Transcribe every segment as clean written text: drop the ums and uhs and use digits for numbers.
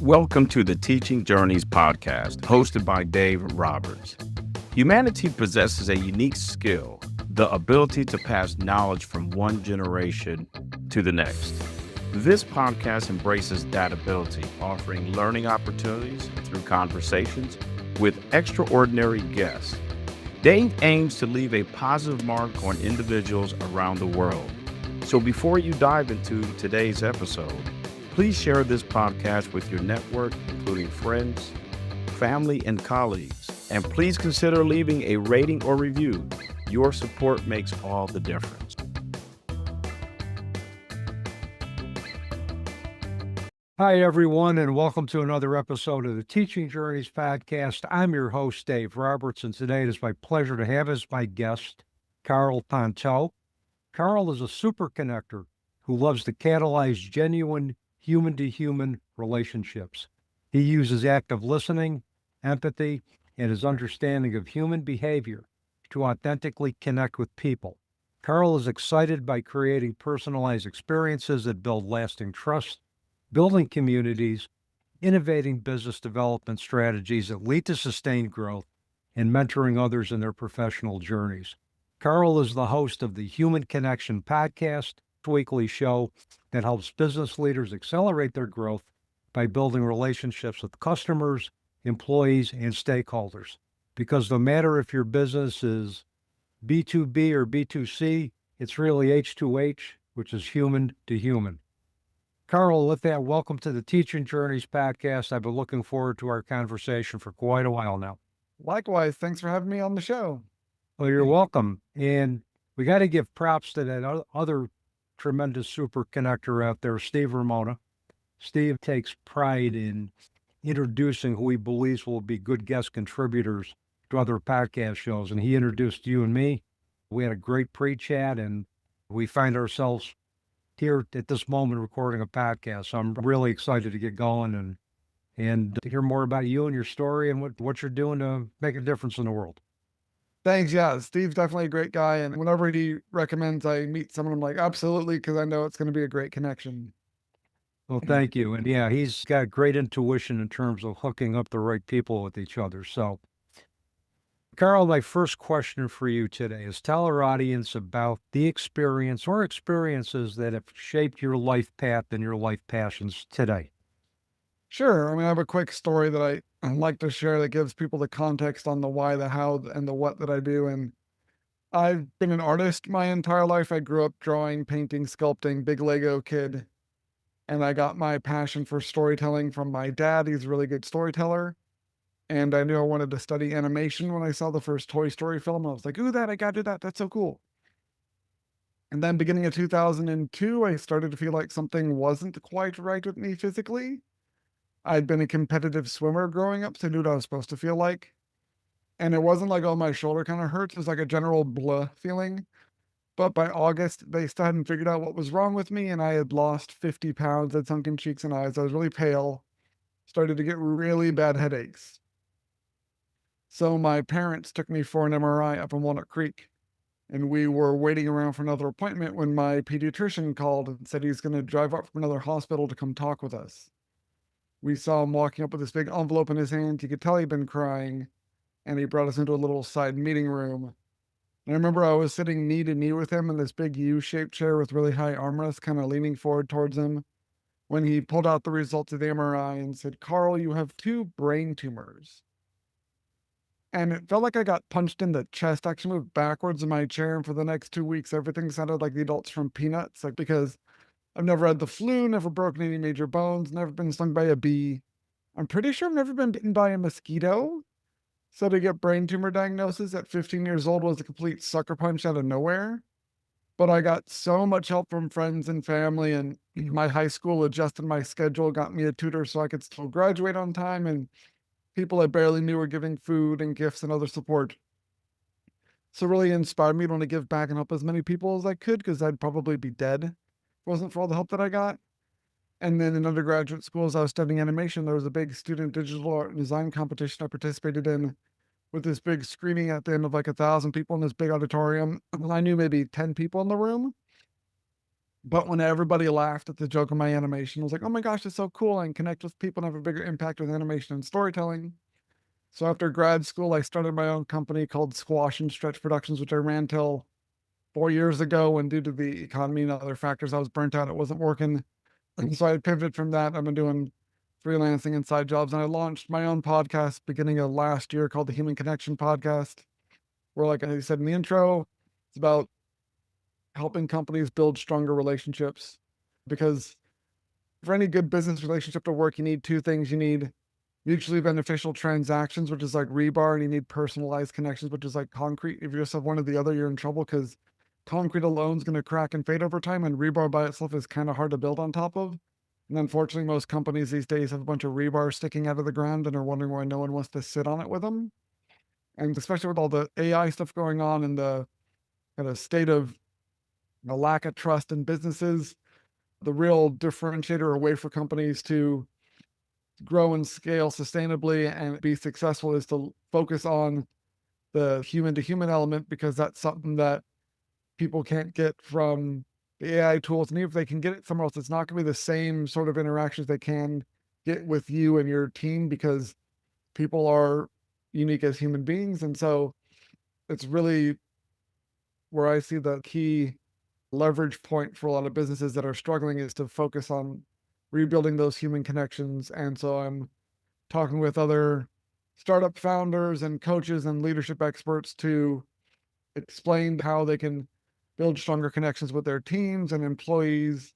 Welcome to the Teaching Journeys podcast, hosted by Dave Roberts. Humanity possesses a unique skill, the ability to pass knowledge from one generation to the next. This podcast embraces that ability, offering learning opportunities through conversations with extraordinary guests. Dave aims to leave a positive mark on individuals around the world. So before you dive into today's episode, please share this podcast with your network, including friends, family, and colleagues. And please consider leaving a rating or review. Your support makes all the difference. Hi, everyone, and welcome to another episode of the Teaching Journeys podcast. I'm your host, Dave Roberts, and today it is my pleasure to have as my guest, Karl Pontau. Karl is a super connector who loves to catalyze genuine human-to-human relationships. He uses active listening, empathy, and his understanding of human behavior to authentically connect with people. Karl is excited by creating personalized experiences that build lasting trust, building communities, innovating business development strategies that lead to sustained growth, and mentoring others in their professional journeys. Karl is the host of the Human Connection podcast, a weekly show that helps business leaders accelerate their growth by building relationships with customers, employees, and stakeholders. Because no matter if your business is B2B or B2C, it's really H2H, which is human to human. Karl, with that, welcome to the Teaching Journeys podcast. I've been looking forward to our conversation for quite a while now. Likewise, thanks for having me on the show. Well, you're welcome. And we got to give props to that other tremendous super connector out there, Steve Ramona. Steve takes pride in introducing who he believes will be good guest contributors to other podcast shows. And he introduced you and me. We had a great pre-chat, and we find ourselves here at this moment recording a podcast. So I'm really excited to get going and to hear more about you and your story and what you're doing to make a difference in the world. Thanks. Yeah, Steve's definitely a great guy. And whenever he recommends I meet someone, I'm like, absolutely, because I know it's going to be a great connection. Well, thank you. And yeah, he's got great intuition in terms of hooking up the right people with each other. So, Karl, my first question for you today is tell our audience about the experience or experiences that have shaped your life path and your life passions today. Sure. I mean, I have a quick story that I like to share that gives people the context on the why, the how, and the what that I do. And I've been an artist my entire life. I grew up drawing, painting, sculpting, big Lego kid. And I got my passion for storytelling from my dad. He's a really good storyteller. And I knew I wanted to study animation when I saw the first Toy Story film. I was like, ooh, I got to do that. That's so cool. And then beginning of 2002, I started to feel like something wasn't quite right with me physically. I'd been a competitive swimmer growing up, so I knew what I was supposed to feel like. And it wasn't like, oh, my shoulder kind of hurts. It was like a general blah feeling. But by August, they still hadn't figured out what was wrong with me, and I had lost 50 pounds, had sunken cheeks and eyes. I was really pale, started to get really bad headaches. So my parents took me for an MRI up in Walnut Creek, and we were waiting around for another appointment when my pediatrician called and said he's going to drive up from another hospital to come talk with us. We saw him walking up with this big envelope in his hand. You could tell he'd been crying, and he brought us into a little side meeting room. And I remember I was sitting knee to knee with him in this big U-shaped chair with really high armrests, kind of leaning forward towards him, when he pulled out the results of the MRI and said, Karl, you have 2 brain tumors. And it felt like I got punched in the chest. I actually moved backwards in my chair, and for the next 2 weeks, everything sounded like the adults from Peanuts, like because I've never had the flu, never broken any major bones, never been stung by a bee. I'm pretty sure I've never been bitten by a mosquito. So to get brain tumor diagnosis at 15 years old was a complete sucker punch out of nowhere. But I got so much help from friends and family, and my high school adjusted my schedule, got me a tutor so I could still graduate on time, and people I barely knew were giving food and gifts and other support. So it really inspired me to want to give back and help as many people as I could, because I'd probably be dead if it wasn't for all the help that I got. And then in undergraduate school, as I was studying animation, there was a big student digital art and design competition I participated in with this big screening at the end of like 1,000 people in this big auditorium. I knew maybe 10 people in the room. But when everybody laughed at the joke of my animation, I was like, oh my gosh, it's so cool. I can connect with people and have a bigger impact with animation and storytelling. So after grad school, I started my own company called Squash and Stretch Productions, which I ran till 4 years ago. And due to the economy and other factors, I was burnt out. It wasn't working. And so I pivoted from that. I've been doing freelancing and side jobs. And I launched my own podcast beginning of last year called the Human Connection Podcast, where, like I said in the intro, it's about helping companies build stronger relationships. Because for any good business relationship to work, you need two things. You need mutually beneficial transactions, which is like rebar, and you need personalized connections, which is like concrete. If you just have one or the other, you're in trouble because concrete alone is going to crack and fade over time, and rebar by itself is kind of hard to build on top of. And unfortunately, most companies these days have a bunch of rebar sticking out of the ground and are wondering why no one wants to sit on it with them. And especially with all the AI stuff going on and the kind of state of the lack of trust in businesses, the real differentiator or way for companies to grow and scale sustainably and be successful is to focus on the human to human element, because that's something that people can't get from the AI tools. And even if they can get it somewhere else, it's not going to be the same sort of interactions they can get with you and your team, because people are unique as human beings. And so it's really where I see the key leverage point for a lot of businesses that are struggling is to focus on rebuilding those human connections. And so I'm talking with other startup founders and coaches and leadership experts to explain how they can build stronger connections with their teams and employees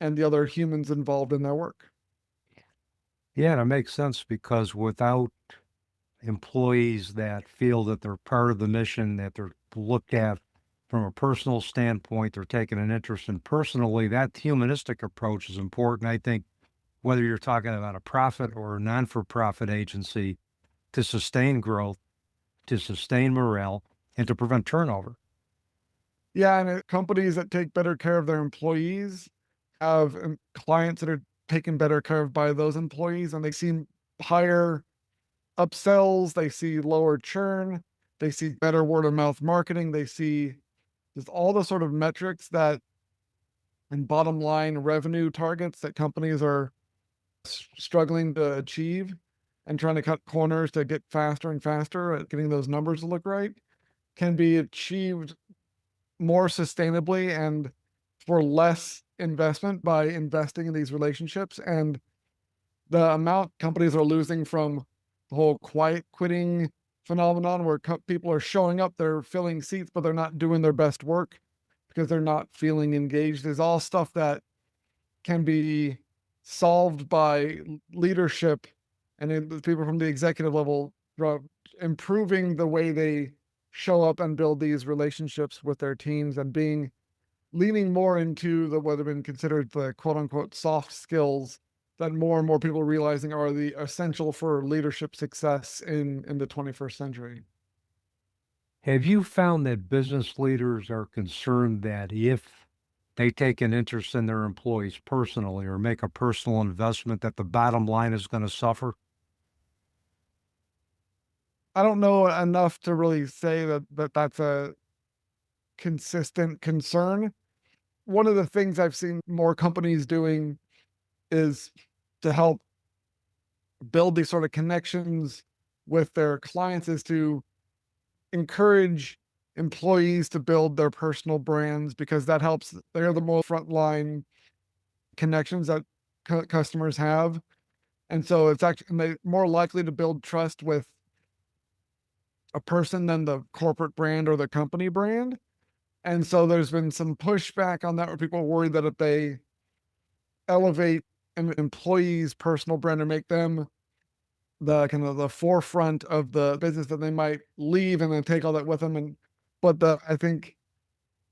and the other humans involved in their work. Yeah, and it makes sense because without employees that feel that they're part of the mission, that they're looked at from a personal standpoint, they're taking an interest in personally, that humanistic approach is important. I think whether you're talking about a profit or a non-for-profit agency, to sustain growth, to sustain morale, and to prevent turnover. Yeah, and companies that take better care of their employees have clients that are taken better care of by those employees, and they see higher upsells, they see lower churn, they see better word of mouth marketing, they see just all the sort of metrics that and bottom line revenue targets that companies are struggling to achieve and trying to cut corners to get faster and faster at getting those numbers to look right, can be achieved more sustainably and for less investment by investing in these relationships. And the amount companies are losing from the whole quiet quitting phenomenon, where people are showing up, they're filling seats, but they're not doing their best work because they're not feeling engaged, is all stuff that can be solved by leadership and people from the executive level improving the way they show up and build these relationships with their teams, and leaning more into the what have been considered the quote unquote soft skills that more and more people are realizing are the essential for leadership success in the 21st century. Have you found that business leaders are concerned that if they take an interest in their employees personally or make a personal investment, that the bottom line is going to suffer? I don't know enough to really say that that's a consistent concern. One of the things I've seen more companies doing is to help build these sort of connections with their clients, is to encourage employees to build their personal brands, because that helps. They're the more frontline connections that customers have. And so it's actually more likely to build trust with a person than the corporate brand or the company brand. And so there's been some pushback on that, where people are worried that if they elevate an employee's personal brand or make them the kind of the forefront of the business, that they might leave and then take all that with them. I think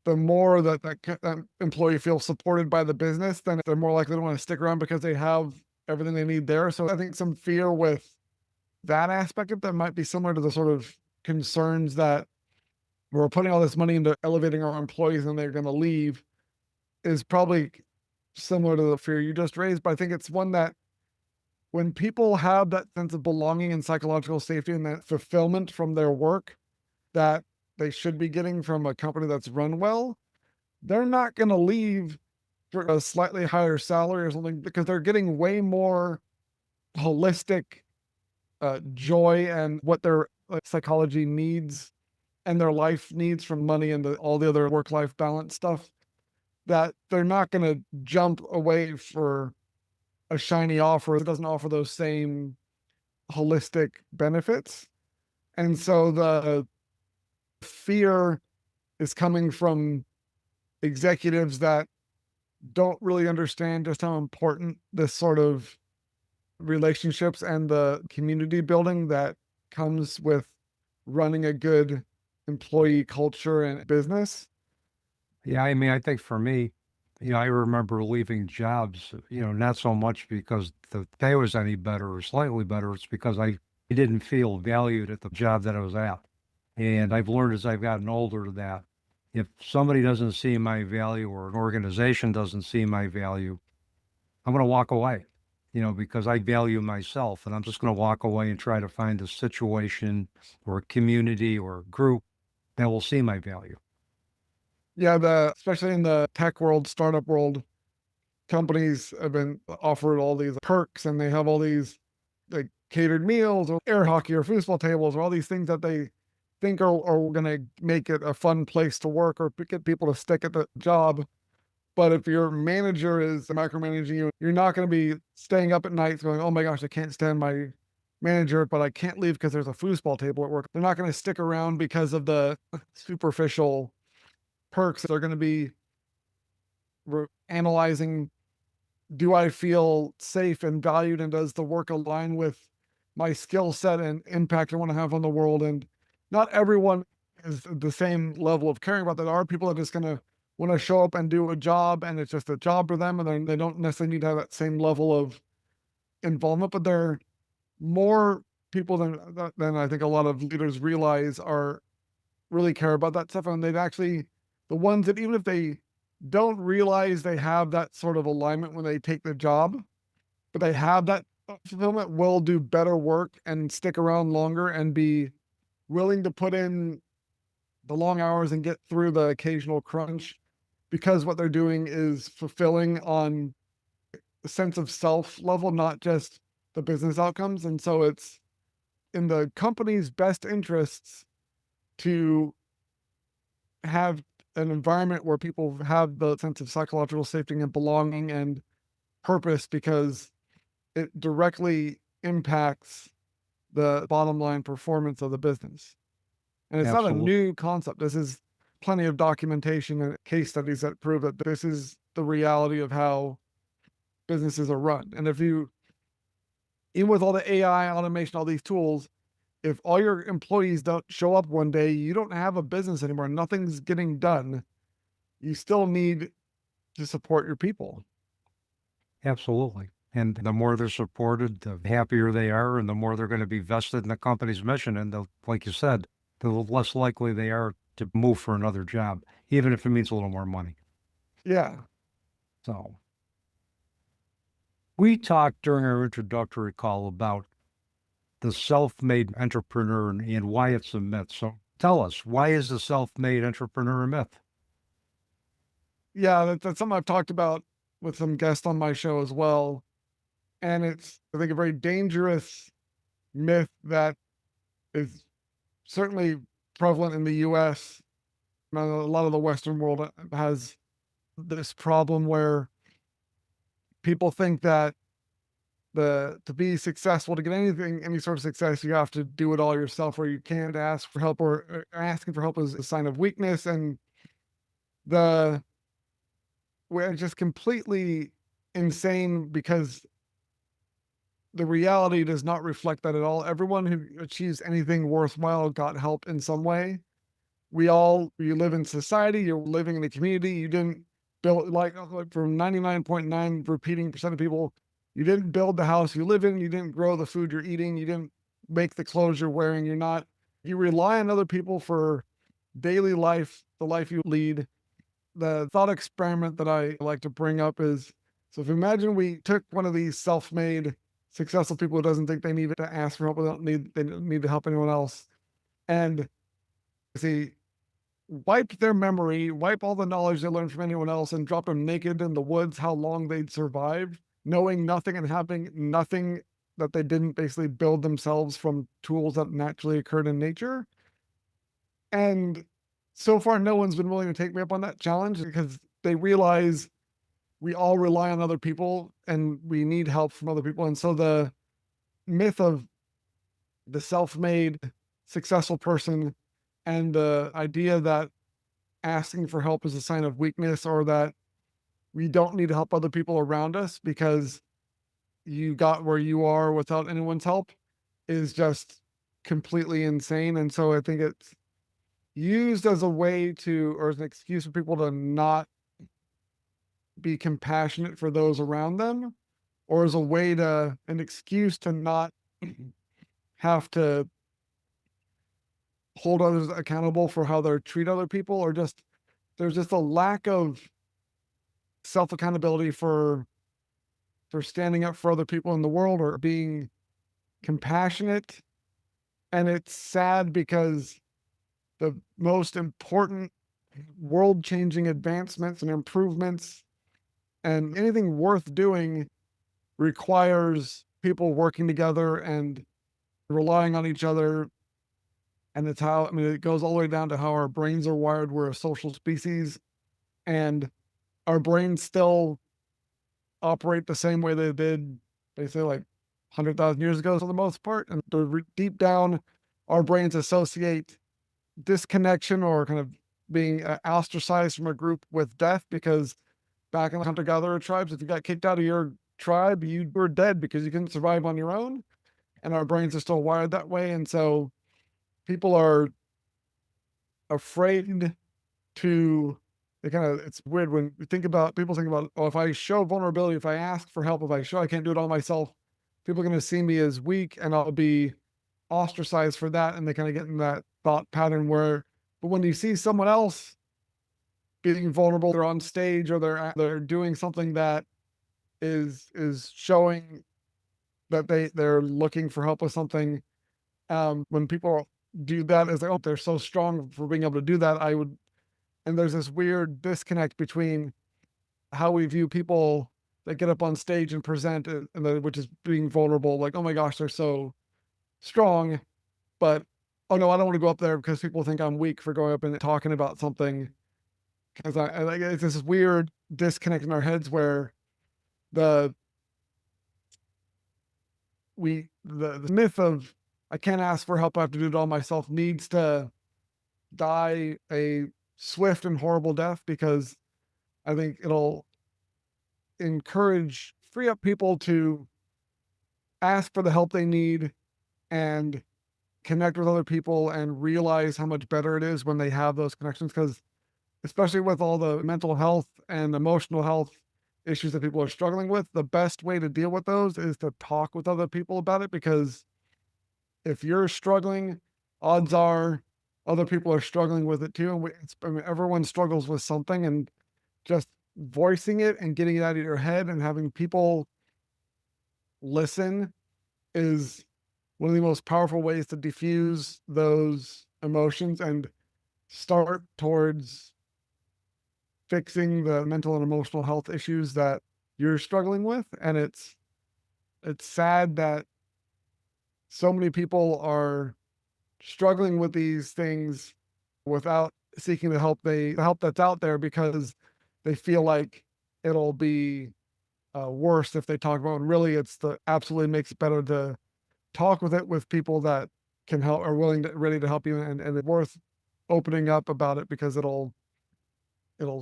the more that employee feels supported by the business, then they're more likely to want to stick around because they have everything they need there. So I think some fear with that aspect of that might be similar to the sort of concerns that we're putting all this money into elevating our employees and they're going to leave, is probably similar to the fear you just raised. But I think it's one that when people have that sense of belonging and psychological safety and that fulfillment from their work that they should be getting from a company that's run well, they're not going to leave for a slightly higher salary or something because they're getting way more holistic joy and what their psychology needs and their life needs from money and all the other work-life balance stuff, that they're not going to jump away for a shiny offer that doesn't offer those same holistic benefits. And so the fear is coming from executives that don't really understand just how important this sort of relationships and the community building that comes with running a good employee culture and business. Yeah, I mean, I think for me, I remember leaving jobs, not so much because the pay was any better or slightly better. It's because I didn't feel valued at the job that I was at. And I've learned as I've gotten older that if somebody doesn't see my value or an organization doesn't see my value, I'm going to walk away, because I value myself and I'm just going to walk away and try to find a situation or a community or a group that will see my value. Yeah, especially in the tech world, startup world, companies have been offered all these perks and they have all these like catered meals or air hockey or foosball tables or all these things that they think are going to make it a fun place to work or get people to stick at the job. But if your manager is micromanaging you, you're not going to be staying up at night going, oh my gosh, I can't stand my manager, but I can't leave because there's a foosball table at work. They're not going to stick around because of the superficial perks. They're going to be analyzing, do I feel safe and valued, and does the work align with my skill set and impact I want to have on the world? And not everyone is the same level of caring about that. There are people that are just going to want to show up and do a job and it's just a job for them and they don't necessarily need to have that same level of involvement, but there are more people than I think a lot of leaders realize are really care about that stuff. And they've actually, the ones that even if they don't realize they have that sort of alignment when they take the job, but they have that fulfillment, will do better work and stick around longer and be willing to put in the long hours and get through the occasional crunch because what they're doing is fulfilling on the sense of self level, not just the business outcomes. And so it's in the company's best interests to have an environment where people have the sense of psychological safety and belonging and purpose because it directly impacts the bottom line performance of the business. And it's not a Absolutely. new concept. This is plenty of documentation and case studies that prove that this is the reality of how businesses are run. And if you, even with all the AI automation, all these tools, if all your employees don't show up one day, you don't have a business anymore. Nothing's getting done. You still need to support your people. Absolutely. And the more they're supported, the happier they are, and the more they're going to be vested in the company's mission. And like you said, the less likely they are to move for another job, even if it means a little more money. Yeah. So we talked during our introductory call about the self-made entrepreneur and why it's a myth. So tell us, why is the self-made entrepreneur a myth? Yeah, that's something I've talked about with some guests on my show as well. And it's, I think, a very dangerous myth that is certainly prevalent in the US. A lot of the Western world has this problem where people think that to be successful, to get any sort of success, you have to do it all yourself, or you can't ask for help, or asking for help is a sign of weakness. And we're just completely insane because the reality does not reflect that at all. Everyone who achieves anything worthwhile got help in some way. You live in society, you're living in a community. You didn't build, like from 99.9 repeating percent of people, you didn't build the house you live in, you didn't grow the food you're eating, you didn't make the clothes you're wearing, you rely on other people for daily life, the life you lead. The thought experiment that I like to bring up is, so if imagine we took one of these self-made successful people who doesn't think they need to ask for help, they don't need to help anyone else. And see, wipe their memory, wipe all the knowledge they learned from anyone else, and drop them naked in the woods, how long they'd survive, knowing nothing and having nothing that they didn't basically build themselves from tools that naturally occurred in nature. And so far, no one's been willing to take me up on that challenge because they realize we all rely on other people and we need help from other people. And so the myth of the self-made successful person and the idea that asking for help is a sign of weakness, or that we don't need to help other people around us because you got where you are without anyone's help, is just completely insane. And so I think it's used as a way to, or as an excuse for people to not be compassionate for those around them, or as a way to, an excuse to not have to hold others accountable for how they treat other people, or just, there's just a lack of self accountability for standing up for other people in the world or being compassionate. And it's sad because the most important world changing advancements and improvements and anything worth doing requires people working together and relying on each other. And it's how, I mean, it goes all the way down to how our brains are wired. We're a social species, and our brains still operate the same way they did, they say, like 100,000 years ago for the most part. And deep down, our brains associate disconnection or kind of being ostracized from a group with death, because back in the hunter-gatherer tribes, if you got kicked out of your tribe, you were dead because you couldn't survive on your own. And our brains are still wired that way. And so people are afraid to, they kind of, it's weird when we think about, people think about, oh, if I show vulnerability, if I ask for help, if I show I can't do it all myself, people are going to see me as weak and I'll be ostracized for that. And they kind of get in that thought pattern where, but when you see someone else being vulnerable, they're on stage or they're doing something that is showing that they're looking for help with something. When people do that, it's like, oh, they're so strong for being able to do that. And there's this weird disconnect between how we view people that get up on stage and present, which is being vulnerable. Like, oh my gosh, they're so strong, but oh no, I don't want to go up there because people think I'm weak for going up and talking about something. Because I like, it's this weird disconnect in our heads where the myth of I can't ask for help, I have to do it all myself, needs to die a swift and horrible death, because I think it'll free up people to ask for the help they need and connect with other people and realize how much better it is when they have those connections. Because especially with all the mental health and emotional health issues that people are struggling with, the best way to deal with those is to talk with other people about it. Because if you're struggling, odds are other people are struggling with it too. And I mean, everyone struggles with something, and just voicing it and getting it out of your head and having people listen is one of the most powerful ways to diffuse those emotions and start towards fixing the mental and emotional health issues that you're struggling with. And it's sad that so many people are struggling with these things without seeking the help that's out there, because they feel like it'll be worse if they talk about it. And really, absolutely makes it better to talk with people that can help, are ready to help you, and it's worth opening up about it, because it'll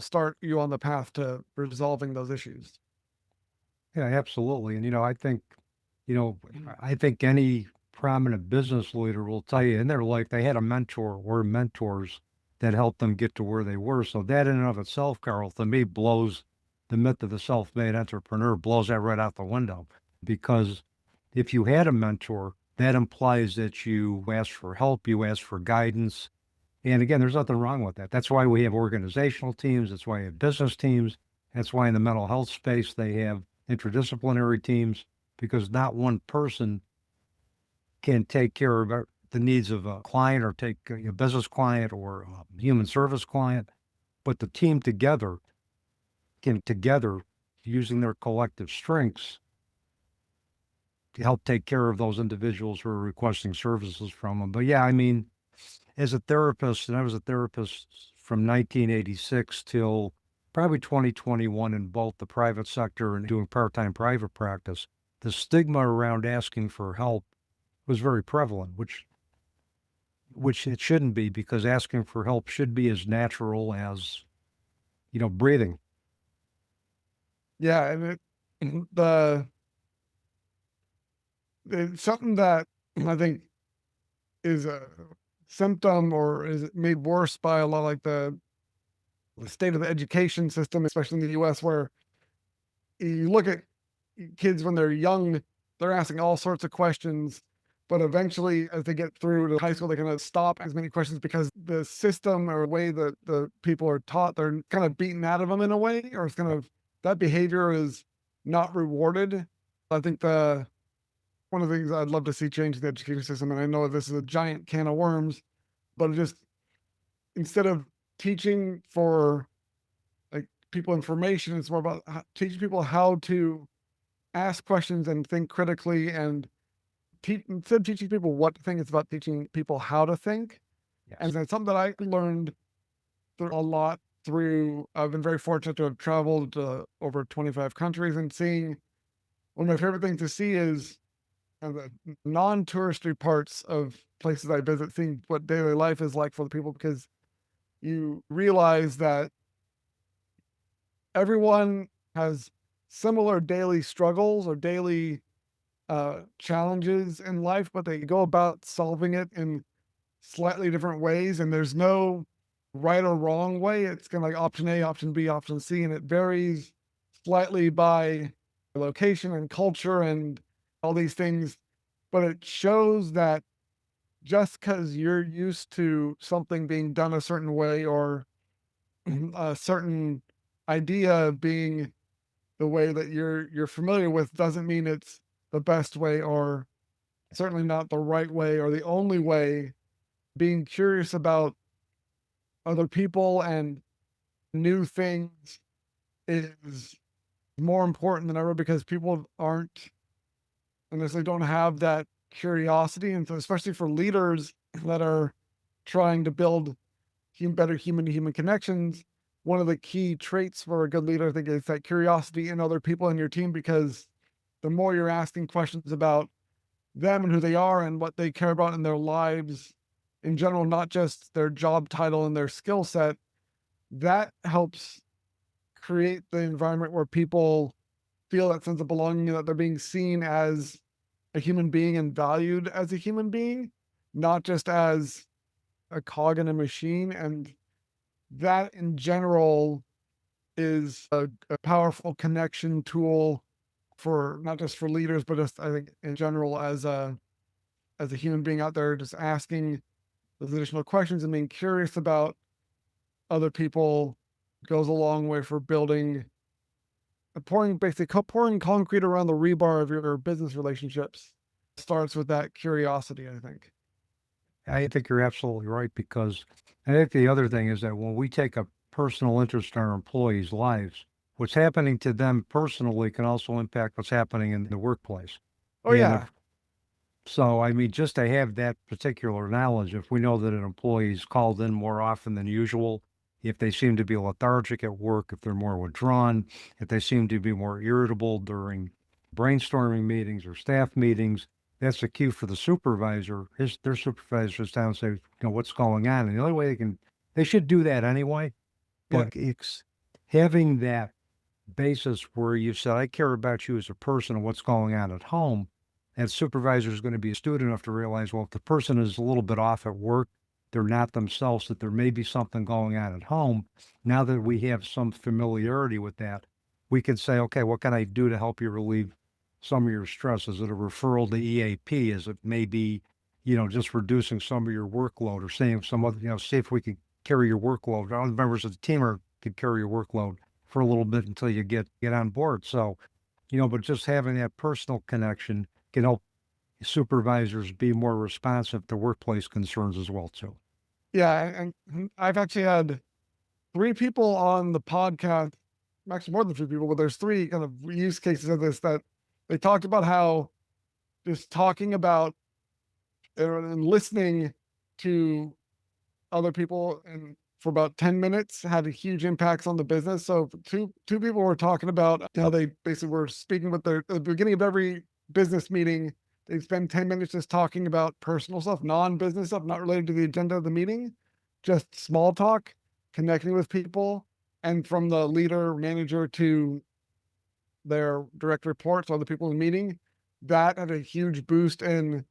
start you on the path to resolving those issues. Yeah, absolutely. And, I think any prominent business leader will tell you in their life they had a mentor or mentors that helped them get to where they were. So that in and of itself, Carl, to me, blows the myth of the self-made entrepreneur, blows that right out the window. Because if you had a mentor, that implies that you asked for help, you asked for guidance. And again, there's nothing wrong with that. That's why we have organizational teams. That's why we have business teams. That's why in the mental health space, they have interdisciplinary teams, because not one person can take care of the needs of a client or take a business client or a human service client, but the team together can using their collective strengths to help take care of those individuals who are requesting services from them. But yeah, I mean, as a therapist, and I was a therapist from 1986 till probably 2021 in both the private sector and doing part-time private practice, the stigma around asking for help was very prevalent, which it shouldn't be, because asking for help should be as natural as, breathing. Yeah, and the it's something that I think is a symptom or is made worse by a lot like the state of the education system, especially in the US, where you look at kids when they're young, they're asking all sorts of questions, but eventually as they get through to high school, they kind of stop as many questions because the system or way that the people are taught, they're kind of beaten out of them in a way, or it's kind of that behavior is not rewarded. I think one of the things I'd love to see change in the education system, and I know this is a giant can of worms, but just instead of teaching for like people information, it's more about teaching people how to ask questions and think critically, and instead of teaching people what to think, it's about teaching people how to think. Yes. And it's something that I learned a lot through. I've been very fortunate to have traveled to over 25 countries and seeing. One of my favorite things to see is the non-touristy parts of places I visit, seeing what daily life is like for the people, because you realize that everyone has similar daily struggles or daily challenges in life, but they go about solving it in slightly different ways. And there's no right or wrong way. It's kind of like option A, option B, option C, and it varies slightly by location and culture and all these things. But it shows that just because you're used to something being done a certain way or a certain idea being the way that you're familiar with doesn't mean it's the best way, or certainly not the right way or the only way. Being curious about other people and new things is more important than ever, because people aren't, unless they don't have that curiosity. And so especially for leaders that are trying to build better human to human connections, one of the key traits for a good leader, I think, is that curiosity in other people in your team, because the more you're asking questions about them and who they are and what they care about in their lives in general, not just their job title and their skill set, that helps create the environment where people feel that sense of belonging, that they're being seen as a human being and valued as a human being, not just as a cog in a machine. And that in general is a powerful connection tool for not just for leaders, but just I think in general as a human being out there, just asking those additional questions and being curious about other people goes a long way for building, pouring concrete around the rebar of your business relationships. Starts with that curiosity, I think. I think you're absolutely right, because I think the other thing is that when we take a personal interest in our employees' lives, what's happening to them personally can also impact what's happening in the workplace. Oh And yeah. so, I mean, just to have that particular knowledge, if we know that an employee is called in more often than usual, if they seem to be lethargic at work, if they're more withdrawn, if they seem to be more irritable during brainstorming meetings or staff meetings, that's a cue for the supervisor, their supervisors down and say, what's going on? And the only way they should do that anyway, Yeah. but it's having that basis where you said, I care about you as a person and what's going on at home. And supervisor is going to be astute enough to realize, well, if the person is a little bit off at work, they're not themselves, that there may be something going on at home. Now that we have some familiarity with that, we can say, okay, what can I do to help you relieve some of your stress? Is it a referral to EAP? Is it maybe, just reducing some of your workload, or saying some other, see if we can carry your workload. All the members of the team could carry your workload for a little bit until you get on board. So, but just having that personal connection can help supervisors be more responsive to workplace concerns as well too. Yeah, and I've actually had 3 people on the podcast, actually more than 3 people, but there's 3 kind of use cases of this that they talked about how just talking about and listening to other people and for about 10 minutes had a huge impacts on the business. So two people were talking about how they basically were speaking with at the beginning of every business meeting. They'd spend 10 minutes just talking about personal stuff, non-business stuff, not related to the agenda of the meeting, just small talk, connecting with people. And from the leader, manager to their direct reports, or the people in the meeting, that had a huge boost in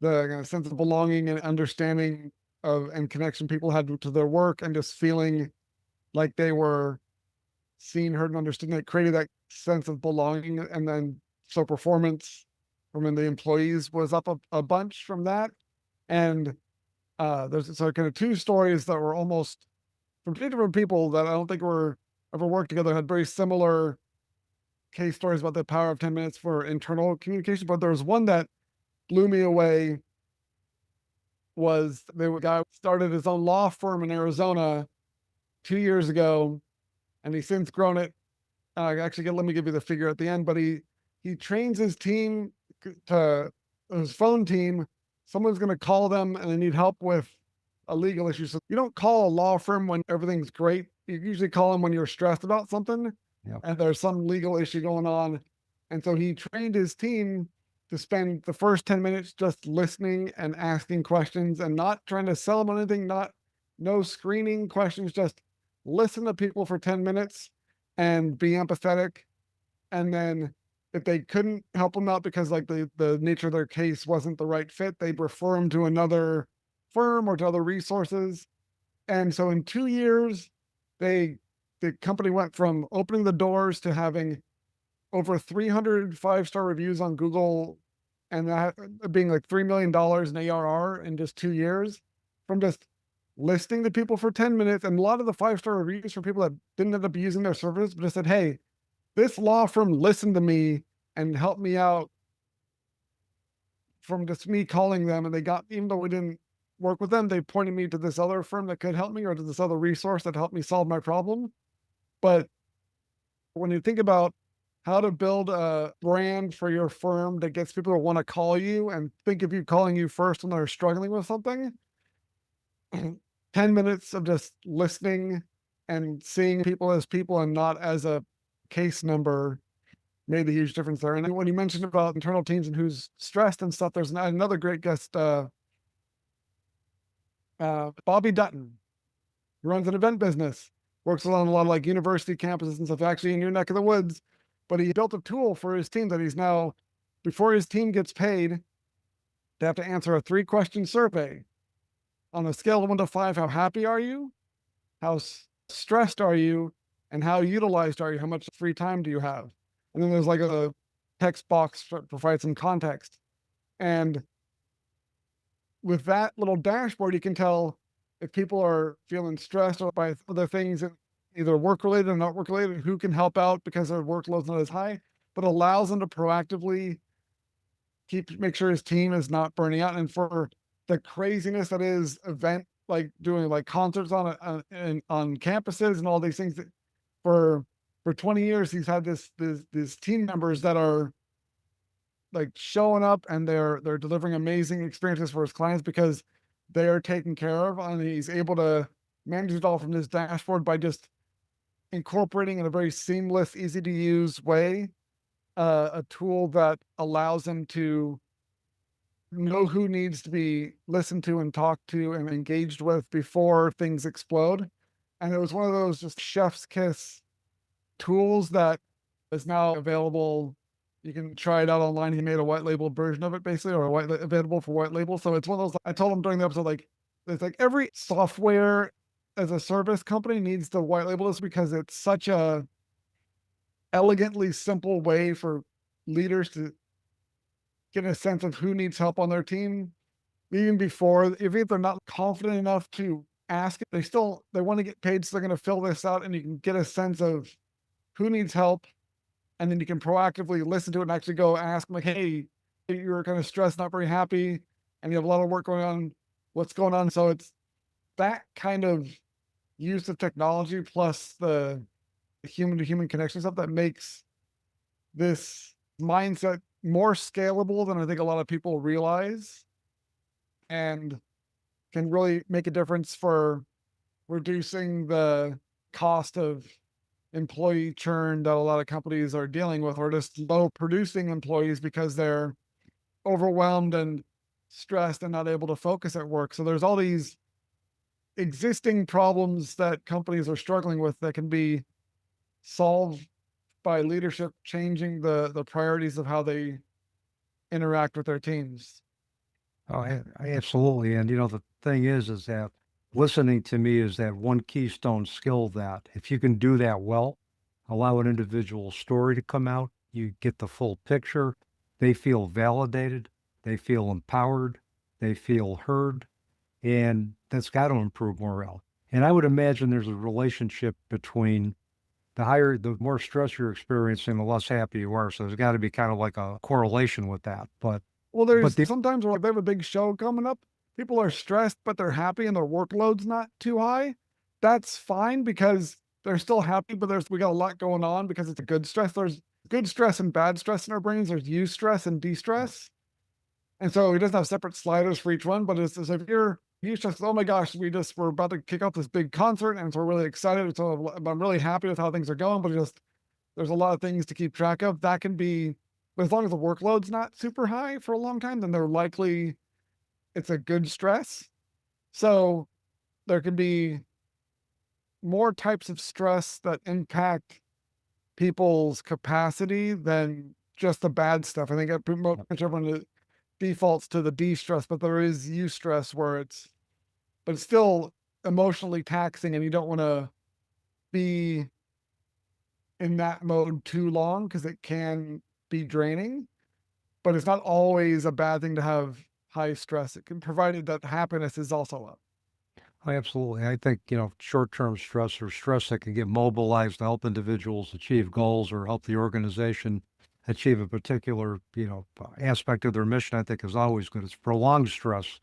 the kind of sense of belonging and understanding of and connection people had to their work, and just feeling like they were seen, heard, and understood. It created that sense of belonging. And then so performance from the employees was up a bunch from that. And there's so kind of 2 stories that were almost from 2 different people that I don't think were ever worked together, had very similar case stories about the power of 10 minutes for internal communication. But there was one that blew me away. Was the guy started his own law firm in Arizona 2 years ago, and he's since grown it. Actually, let me give you the figure at the end. But he trains his team to his phone team. Someone's going to call them and they need help with a legal issue. So you don't call a law firm when everything's great. You usually call them when you're stressed about something, and there's some legal issue going on. And so he trained his team to spend the first 10 minutes just listening and asking questions, and not trying to sell them anything, no screening questions, just listen to people for 10 minutes and be empathetic. And then if they couldn't help them out because like the nature of their case wasn't the right fit, they'd refer them to another firm or to other resources. And so in 2 years, the company went from opening the doors to having over 300 5-star reviews on Google, and that being like $3 million in ARR in just 2 years, from just listening to people for 10 minutes. And a lot of the 5-star reviews for people that didn't end up using their service, but just said, hey, this law firm listened to me and helped me out from just me calling them. And they got, even though we didn't work with them, they pointed me to this other firm that could help me, or to this other resource that helped me solve my problem. But when you think about how to build a brand for your firm that gets people to want to call you and think of you calling you first when they're struggling with something, 10 minutes of just listening and seeing people as people and not as a case number made a huge difference there. And when you mentioned about internal teams and who's stressed and stuff, there's another great guest, Bobby Dutton, who runs an event business, works on a lot of like university campuses and stuff, actually in your neck of the woods. But he built a tool for his team that he's now, before his team gets paid, they have to answer a 3-question survey. On a scale of 1 to 5, how happy are you? How stressed are you? And how utilized are you? How much free time do you have? And then there's like a text box to provide some context. And with that little dashboard, you can tell if people are feeling stressed or by other things, either work-related or not work-related, who can help out because their workload's not as high, but allows them to proactively make sure his team is not burning out. And for the craziness that is event, like doing like concerts on campuses and all these things, that for 20 years, he's had these team members that are like showing up, and they're delivering amazing experiences for his clients because they are taken care of, and he's able to manage it all from this dashboard by just incorporating in a very seamless, easy to use way, a tool that allows him to know who needs to be listened to and talked to and engaged with before things explode. And it was one of those just chef's kiss tools that is now available. You can try it out online. He made a white label version of it, basically, or available for white label. So it's one of those, I told him during the episode, like, it's like every software as a service company needs to white label this, because it's such a elegantly simple way for leaders to get a sense of who needs help on their team, even before, even if they're not confident enough to ask it, they want to get paid, so they're going to fill this out, and you can get a sense of who needs help. And then you can proactively listen to it and actually go ask them, like, hey, you're kind of stressed, not very happy, and you have a lot of work going on. What's going on? So it's that kind of use of technology plus the human to human connection stuff that makes this mindset more scalable than I think a lot of people realize, and can really make a difference for reducing the cost of employee churn that a lot of companies are dealing with, or just low producing employees because they're overwhelmed and stressed and not able to focus at work. So there's all these existing problems that companies are struggling with that can be solved by leadership changing the priorities of how they interact with their teams. Oh, absolutely. And the thing is that listening to me is that one keystone skill that if you can do that well, allow an individual story to come out, you get the full picture. They feel validated. They feel empowered. They feel heard. And that's got to improve morale. And I would imagine there's a relationship between the more stress you're experiencing, the less happy you are. So there's got to be kind of like a correlation with that. Well, But there's the sometimes where they have a big show coming up, people are stressed, but they're happy and their workload's not too high. That's fine because they're still happy, but we got a lot going on because it's a good stress. There's good stress and bad stress in our brains. There's eustress and de-stress. And so he doesn't have separate sliders for each one, but it's as if you're eustress, oh my gosh, we're about to kick off this big concert and so we're really excited. So I'm really happy with how things are going, but there's a lot of things to keep track of. That can be, as long as the workload's not super high for a long time, then it's a good stress. So there can be more types of stress that impact people's capacity than just the bad stuff. I think pretty much everyone defaults to the de-stress, but there is eustress but it's still emotionally taxing and you don't want to be in that mode too long because it can be draining, but it's not always a bad thing to have high stress. It can, provided that happiness is also up. Oh, absolutely. I think, short-term stress or stress that can get mobilized to help individuals achieve goals or help the organization achieve a particular, aspect of their mission, I think is always good. It's prolonged stress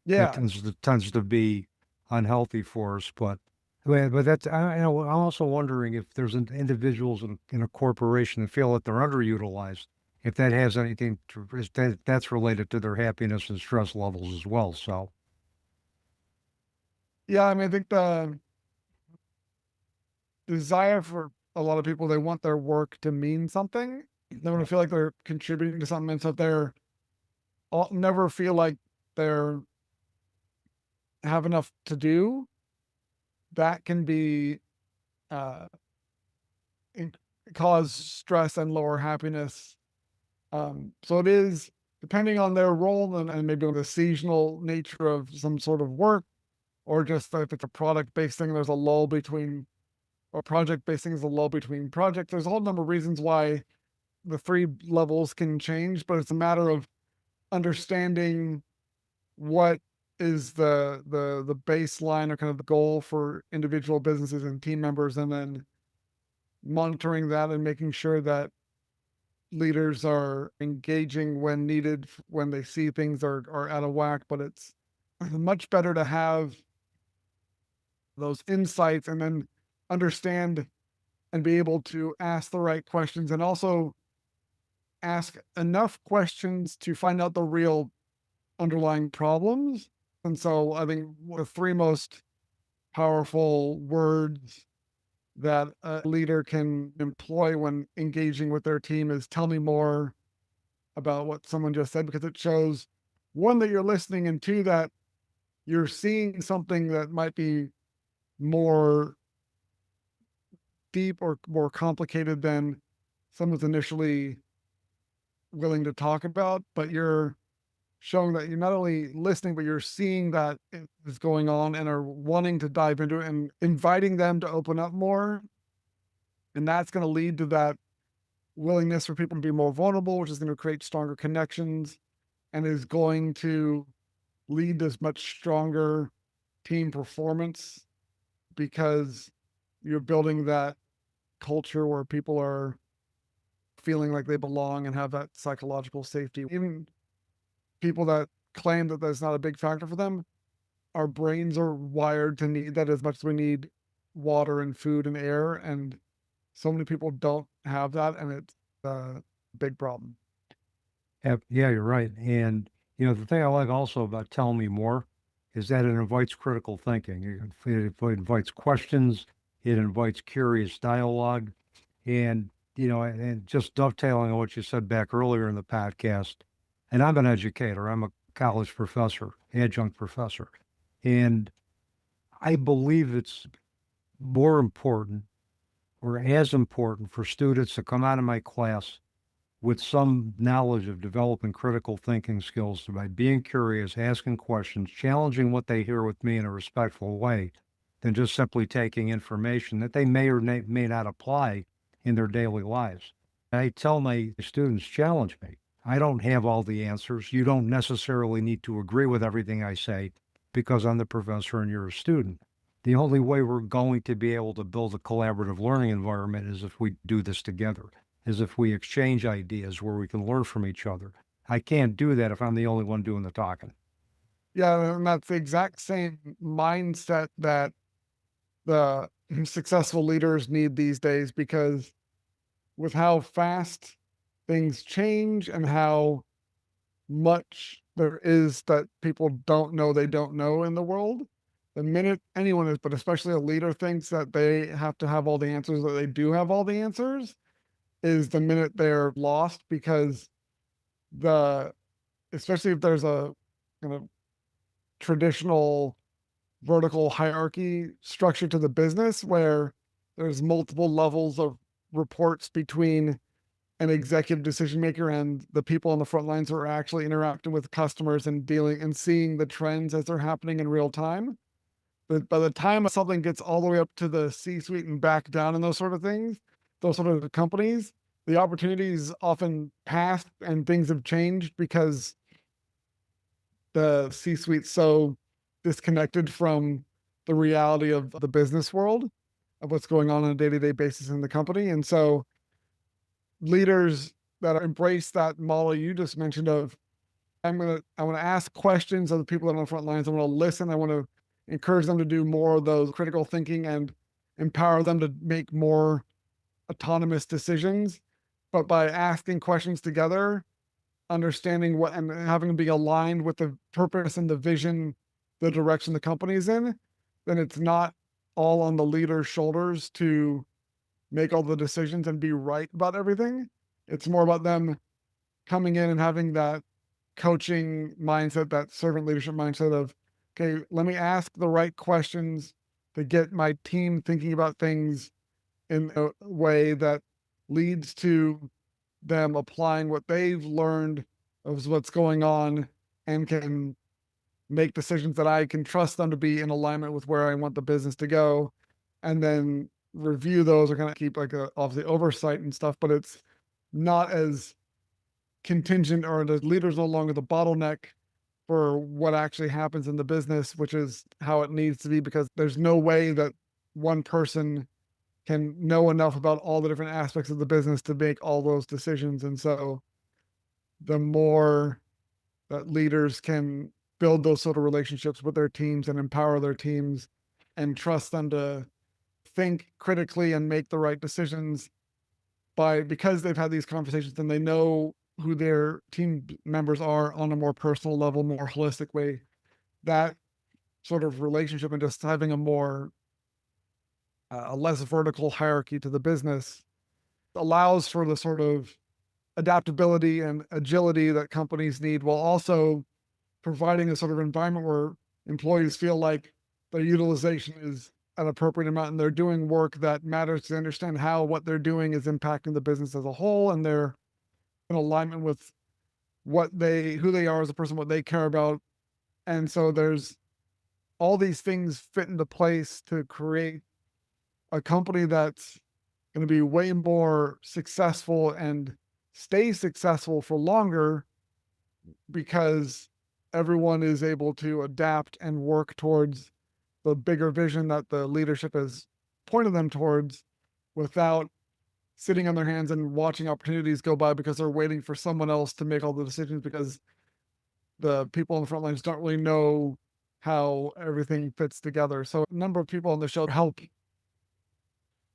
that Yeah. tends to be unhealthy for us. But that's, I'm also wondering if there's individuals in a corporation that feel that they're underutilized, if that has anything that's related to their happiness and stress levels as well. So, Yeah. I mean, I think the desire for a lot of people, they want their work to mean something. They want to feel like they're contributing to something. And so they're never feel like they're have enough to do. That can be, uh, in, cause stress and lower happiness. So it is depending on their role and maybe on the seasonal nature of some sort of work, or just if it's a product based thing, there's a lull between, or project based thing is a lull between projects. There's a whole number of reasons why the three levels can change, but it's a matter of understanding what is the baseline or kind of the goal for individual businesses and team members, and then monitoring that and making sure that leaders are engaging when needed when they see things are out of whack. But it's much better to have those insights and then understand and be able to ask the right questions, and also ask enough questions to find out the real underlying problems. And so I think the three most powerful words that a leader can employ when engaging with their team is tell me more about what someone just said, because it shows, one, that you're listening, and two, that you're seeing something that might be more deep or more complicated than someone's initially willing to talk about, but you're showing that you're not only listening, but you're seeing that it is going on and are wanting to dive into it and inviting them to open up more. And that's going to lead to that willingness for people to be more vulnerable, which is going to create stronger connections and is going to lead to much stronger team performance, because you're building that culture where people are feeling like they belong and have that psychological safety. Even people that claim that that's not a big factor for them, our brains are wired to need that as much as we need water and food and air. And so many people don't have that, and it's a big problem. Yeah, you're right. And, the thing I like also about Tell Me More is that it invites critical thinking. It invites questions, it invites curious dialogue. And, and just dovetailing on what you said back earlier in the podcast, and I'm an educator, I'm a college professor, adjunct professor. And I believe it's more important or as important for students to come out of my class with some knowledge of developing critical thinking skills by being curious, asking questions, challenging what they hear with me in a respectful way, than just simply taking information that they may or may not apply in their daily lives. I tell my students, challenge me. I don't have all the answers. You don't necessarily need to agree with everything I say because I'm the professor and you're a student. The only way we're going to be able to build a collaborative learning environment is if we do this together, is if we exchange ideas where we can learn from each other. I can't do that if I'm the only one doing the talking. Yeah, and that's the exact same mindset that the successful leaders need these days, because with how fast things change and how much there is that people don't know they don't know in the world, the minute anyone is, but especially a leader, thinks that they have to have all the answers, that they do have all the answers, is the minute they're lost. Because the especially if there's a kind of traditional vertical hierarchy structure to the business where there's multiple levels of reports between an executive decision maker and the people on the front lines who are actually interacting with customers and dealing and seeing the trends as they're happening in real time. But by the time something gets all the way up to the C-suite and back down and those sort of things, those sort of companies, the opportunities often passed and things have changed because the C-suite's so disconnected from the reality of the business world, of what's going on a day-to-day basis in the company. And so leaders that embrace that model you just mentioned of, I want to ask questions of the people that are on the front lines. I want to listen. I want to encourage them to do more of those critical thinking and empower them to make more autonomous decisions. But by asking questions together, understanding what and having them be aligned with the purpose and the vision, the direction the company is in, then it's not all on the leader's shoulders to make all the decisions and be right about everything. It's more about them coming in and having that coaching mindset, that servant leadership mindset of, okay, let me ask the right questions to get my team thinking about things in a way that leads to them applying what they've learned of what's going on and can make decisions that I can trust them to be in alignment with where I want the business to go. And then review those, or kind of keep like obviously oversight and stuff, but it's not as contingent, or the leader's no longer the bottleneck for what actually happens in the business, which is how it needs to be, because there's no way that one person can know enough about all the different aspects of the business to make all those decisions. And so the more that leaders can build those sort of relationships with their teams and empower their teams and trust them to think critically and make the right decisions because they've had these conversations and they know who their team members are on a more personal level, more holistic way, that sort of relationship and just having a less vertical hierarchy to the business allows for the sort of adaptability and agility that companies need, while also providing a sort of environment where employees feel like their utilization is an appropriate amount and they're doing work that matters, to understand how what they're doing is impacting the business as a whole, and they're in alignment with who they are as a person, what they care about. And so there's all these things fit into place to create a company that's going to be way more successful and stay successful for longer, because everyone is able to adapt and work towards the bigger vision that the leadership has pointed them towards, without sitting on their hands and watching opportunities go by because they're waiting for someone else to make all the decisions because the people on the front lines don't really know how everything fits together. So a number of people on the show help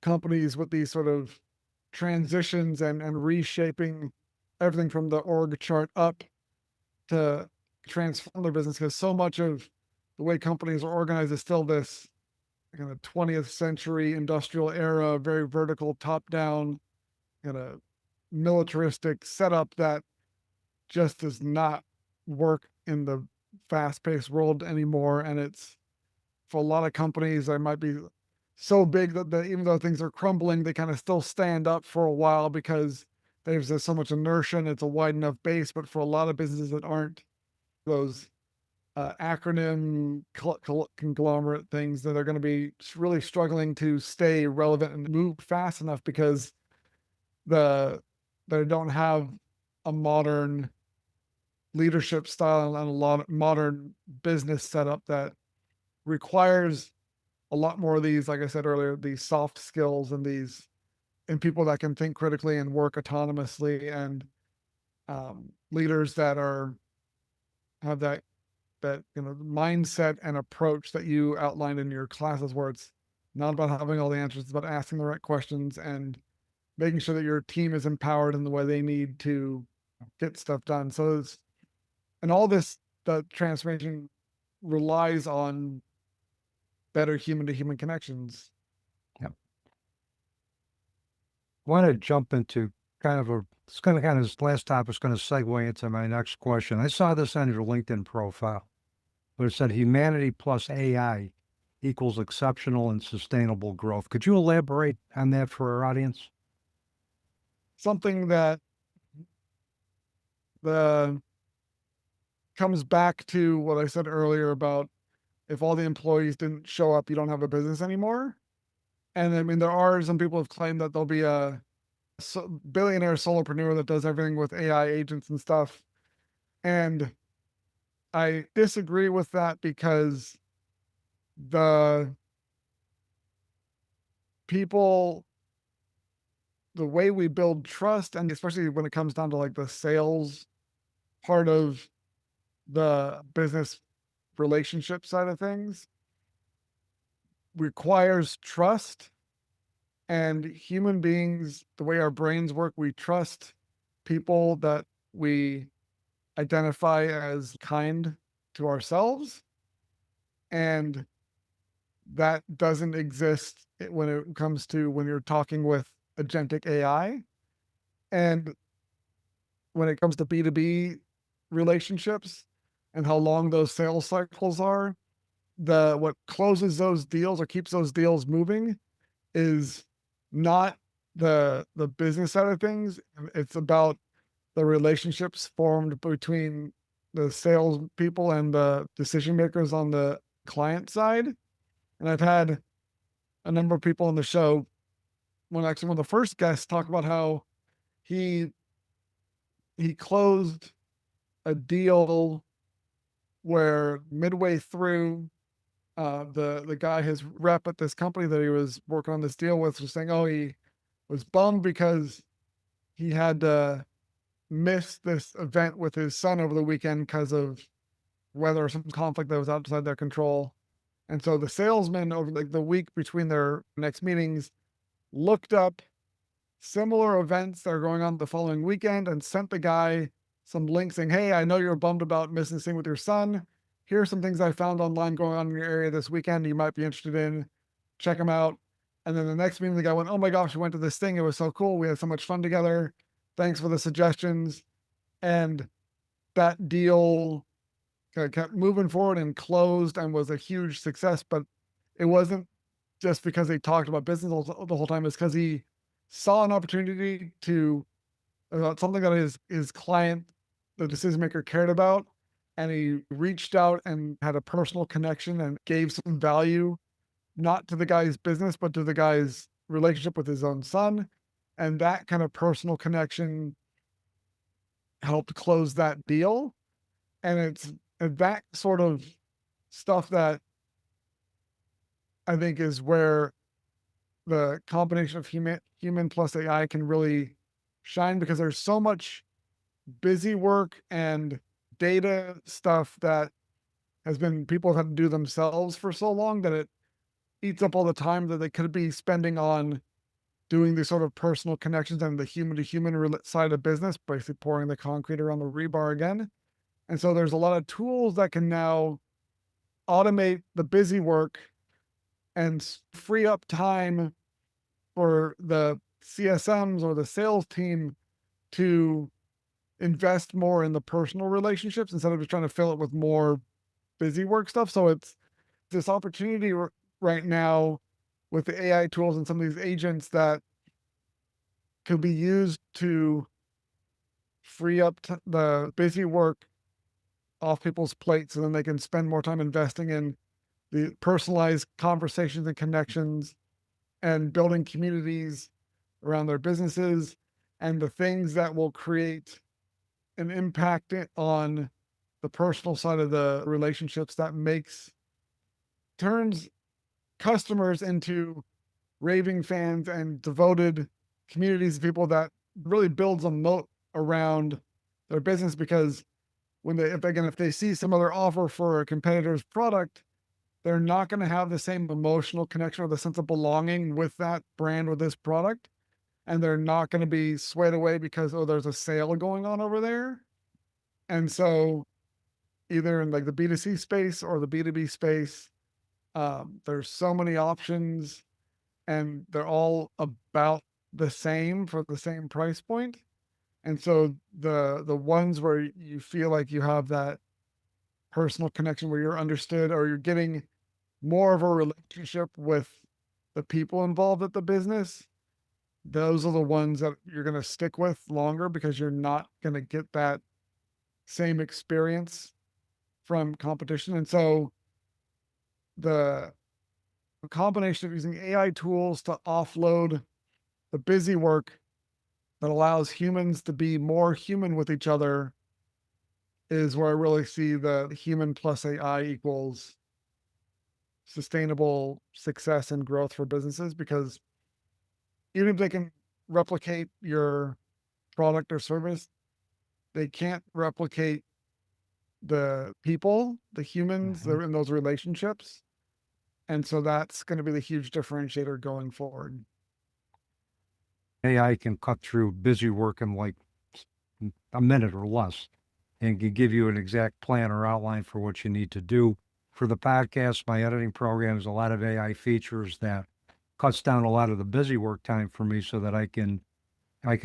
companies with these sort of transitions and reshaping everything from the org chart up to transform their business, because so much of the way companies are organized is still this kind of 20th century industrial era, very vertical, top down, kind of militaristic setup that just does not work in the fast paced world anymore. And it's, for a lot of companies, they might be so big that even though things are crumbling, they kind of still stand up for a while because there's just so much inertia and it's a wide enough base. But for a lot of businesses that aren't those acronym conglomerate things, that are going to be really struggling to stay relevant and move fast enough because they don't have a modern leadership style and a lot of modern business setup that requires a lot more of these, like I said earlier, these soft skills and people that can think critically and work autonomously, and leaders that have that mindset and approach that you outlined in your classes, where it's not about having all the answers, it's about asking the right questions and making sure that your team is empowered in the way they need to get stuff done. So and all this, the transformation relies on better human to human connections. I want to jump into it's going to this last topic is going to segue into my next question. I saw this on your LinkedIn profile, where it said humanity plus AI equals exceptional and sustainable growth. Could you elaborate on that for our audience? Something that the comes back to what I said earlier about, if all the employees didn't show up, you don't have a business anymore. And I mean, there are some people have claimed that there'll be a billionaire solopreneur that does everything with AI agents and stuff. And I disagree with that, because the people, the way we build trust, and especially when it comes down to like the sales part of the business relationship side of things, requires trust. And human beings, the way our brains work, we trust people that we identify as kind to ourselves. And that doesn't exist when it comes to when you're talking with agentic AI. And when it comes to B2B relationships and how long those sales cycles are, what closes those deals or keeps those deals moving is not the business side of things. It's about the relationships formed between the sales people and the decision makers on the client side. And I've had a number of people on the show, one of the first guests, talk about how he closed a deal where midway through, the guy, his rep at this company that he was working on this deal with, was saying, oh, he was bummed because he had to miss this event with his son over the weekend because of weather or some conflict that was outside their control. And so the salesman, over like the week between their next meetings, looked up similar events that are going on the following weekend and sent the guy some links saying, hey, I know you're bummed about missing this thing with your son. Here are some things I found online going on in your area this weekend you might be interested in. Check them out. And then the next meeting, the guy went, oh my gosh, we went to this thing. It was so cool. We had so much fun together. Thanks for the suggestions. And that deal kept moving forward and closed and was a huge success. But it wasn't just because they talked about business the whole time. It's because he saw an opportunity to, something that his client, the decision maker, cared about. And he reached out and had a personal connection and gave some value, not to the guy's business, but to the guy's relationship with his own son. And that kind of personal connection helped close that deal. And it's that sort of stuff that I think is where the combination of human plus AI can really shine, because there's so much busy work and data stuff that people have had to do themselves for so long that it eats up all the time that they could be spending on doing these sort of personal connections and the human to human side of business, basically pouring the concrete around the rebar again. And so there's a lot of tools that can now automate the busy work and free up time for the CSMs or the sales team to invest more in the personal relationships instead of just trying to fill it with more busy work stuff. So it's this opportunity right now with the AI tools and some of these agents that could be used to free up the busy work off people's plates, so then they can spend more time investing in the personalized conversations and connections and building communities around their businesses and the things that will create an impact on the personal side of the relationships that turns customers into raving fans and devoted communities of people that really builds a moat around their business. Because if they see some other offer for a competitor's product, they're not going to have the same emotional connection or the sense of belonging with that brand or this product. And they're not going to be swayed away because, oh, there's a sale going on over there. And so either in like the B2C space or the B2B space, there's so many options and they're all about the same for the same price point. And so the ones where you feel like you have that personal connection where you're understood or you're getting more of a relationship with the people involved at the business, those are the ones that you're going to stick with longer, because you're not going to get that same experience from competition. And so the combination of using AI tools to offload the busy work that allows humans to be more human with each other is where I really see the human plus AI equals sustainable success and growth for businesses. Because even if they can replicate your product or service, they can't replicate the people, the humans that are in those relationships. And so that's going to be the huge differentiator going forward. AI can cut through busy work in like a minute or less and can give you an exact plan or outline for what you need to do. For the podcast, my editing program is a lot of AI features that cuts down a lot of the busy work time for me so that I can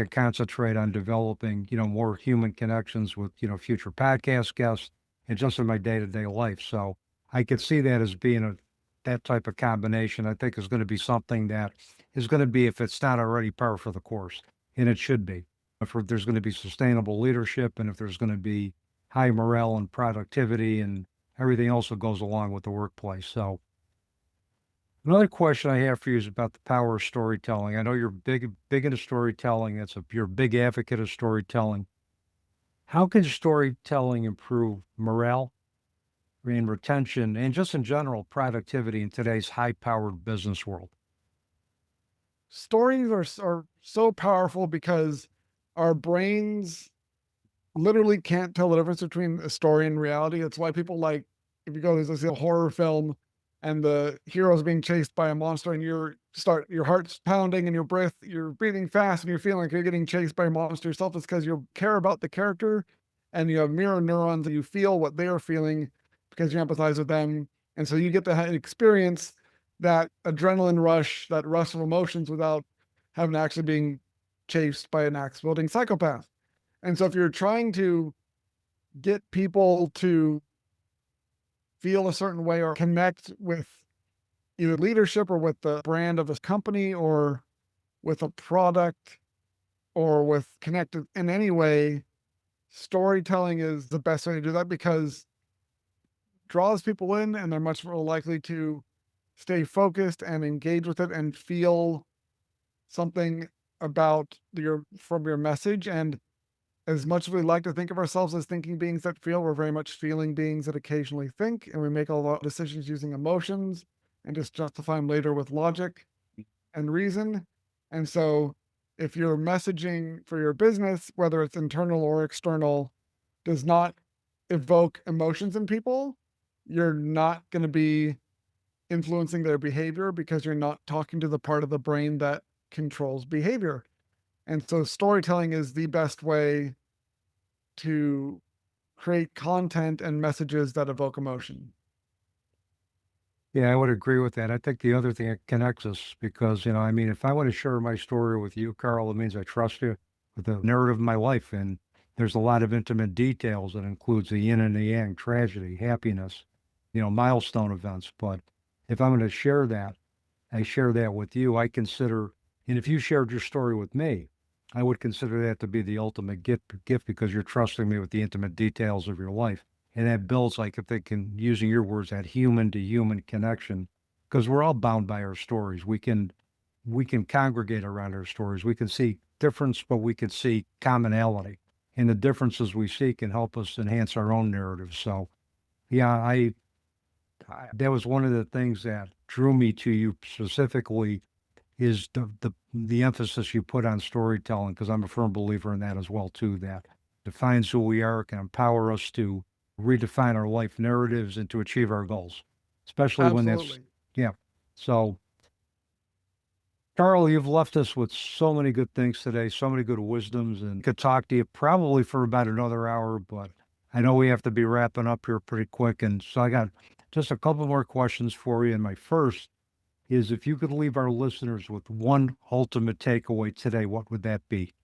concentrate on developing, more human connections with, future podcast guests and just in my day-to-day life. So I could see that as being that type of combination. I think is going to be something that is going to be, if it's not already, par for the course, and it should be. If there's going to be sustainable leadership, and if there's going to be high morale and productivity and everything else that goes along with the workplace. So another question I have for you is about the power of storytelling. I know you're big into storytelling. You're a big advocate of storytelling. How can storytelling improve morale and retention and just in general productivity in today's high-powered business world? Stories are so powerful because our brains literally can't tell the difference between a story and reality. It's why people like, if you go, there's a horror film and the hero's being chased by a monster and your heart's pounding and you're breathing fast and you're feeling like you're getting chased by a monster yourself. It's because you care about the character and you have mirror neurons and you feel what they're feeling because you empathize with them. And so you get to experience that adrenaline rush, that rush of emotions without having actually being chased by an axe-wielding psychopath. And so if you're trying to get people to feel a certain way or connect with either leadership or with the brand of a company or with a product or with connected in any way, storytelling is the best way to do that, because it draws people in and they're much more likely to stay focused and engage with it and feel something from your message. And as much as we like to think of ourselves as thinking beings that feel, we're very much feeling beings that occasionally think, and we make all our decisions using emotions and just justify them later with logic and reason. And so if your messaging for your business, whether it's internal or external, does not evoke emotions in people, you're not going to be influencing their behavior because you're not talking to the part of the brain that controls behavior. And so storytelling is the best way to create content and messages that evoke emotion. Yeah, I would agree with that. I think the other thing that connects us because, I mean, if I want to share my story with you, Carl, it means I trust you with the narrative of my life. And there's a lot of intimate details that includes the yin and the yang, tragedy, happiness, milestone events. But if I'm going to share that, I share that with you. And if you shared your story with me, I would consider that to be the ultimate gift because you're trusting me with the intimate details of your life. And that builds, like, if they can, using your words, that human to human connection, because we're all bound by our stories. We can congregate around our stories. We can see difference, but we can see commonality. And the differences we see can help us enhance our own narrative. So, yeah, that was one of the things that drew me to you specifically is the emphasis you put on storytelling, because I'm a firm believer in that as well too. That defines who we are, can empower us to redefine our life narratives and to achieve our goals, especially when that's Absolutely. yeah. So, Carl, you've left us with so many good things today, so many good wisdoms, and could talk to you probably for about another hour, but I know we have to be wrapping up here pretty quick, and so I got just a couple more questions for you. And my first is if you could leave our listeners with one ultimate takeaway today, what would that be?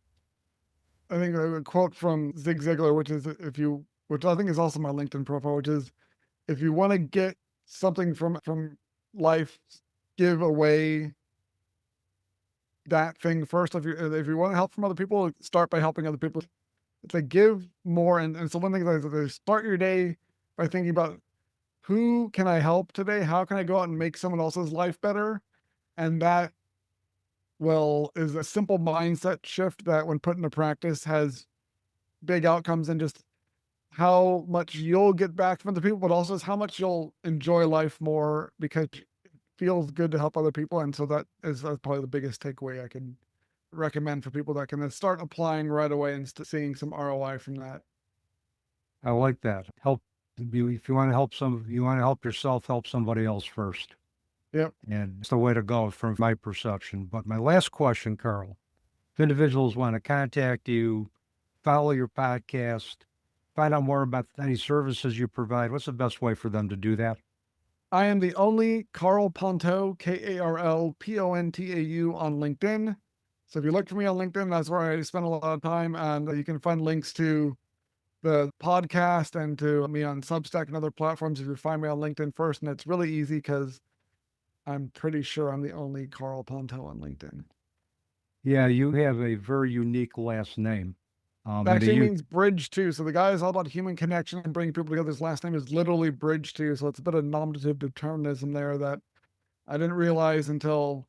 I think a quote from Zig Ziglar, which I think is also my LinkedIn profile, which is, if you want to get something from life, give away that thing first. If you want to help from other people, start by helping other people. It's like give more, and so one thing is start your day by thinking about who can I help today? How can I go out and make someone else's life better? And that is a simple mindset shift that, when put into practice, has big outcomes in just how much you'll get back from the people, but also how much you'll enjoy life more because it feels good to help other people. And so that's probably the biggest takeaway I can recommend for people that can then start applying right away and seeing some ROI from that. I like that. Help you if you want to help you want to help yourself, help somebody else first. Yep. And it's the way to go from my perception. But my last question, Carl, if individuals want to contact you, follow your podcast, find out more about any services you provide, what's the best way for them to do that? I am the only Karl Pontau, KarlPontau on LinkedIn. So if you look for me on LinkedIn, that's where I spend a lot of time. And you can find links to the podcast and to me on Substack and other platforms if you find me on LinkedIn first. And it's really easy because I'm pretty sure I'm the only Karl Pontau on LinkedIn. Yeah, you have a very unique last name. It actually means bridge too. So the guy is all about human connection and bringing people together. His last name is literally bridge too. So it's a bit of nominative determinism there that I didn't realize until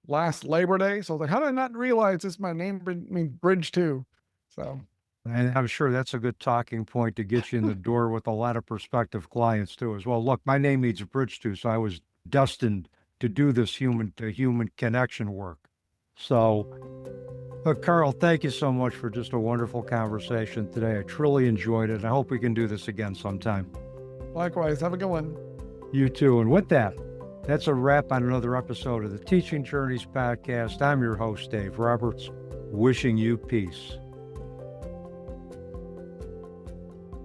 last Labor Day. So I was like, how did I not realize this? My name means bridge too. So, and I'm sure that's a good talking point to get you in the door with a lot of prospective clients too, as well. Look, my name needs a bridge too, so I was destined to do this human to human connection work. So, look, Carl, thank you so much for just a wonderful conversation today. I truly enjoyed it. I hope we can do this again sometime. Likewise, have a good one. You too. And with that, that's a wrap on another episode of the Teaching Journeys podcast. I'm your host, Dave Roberts, wishing you peace.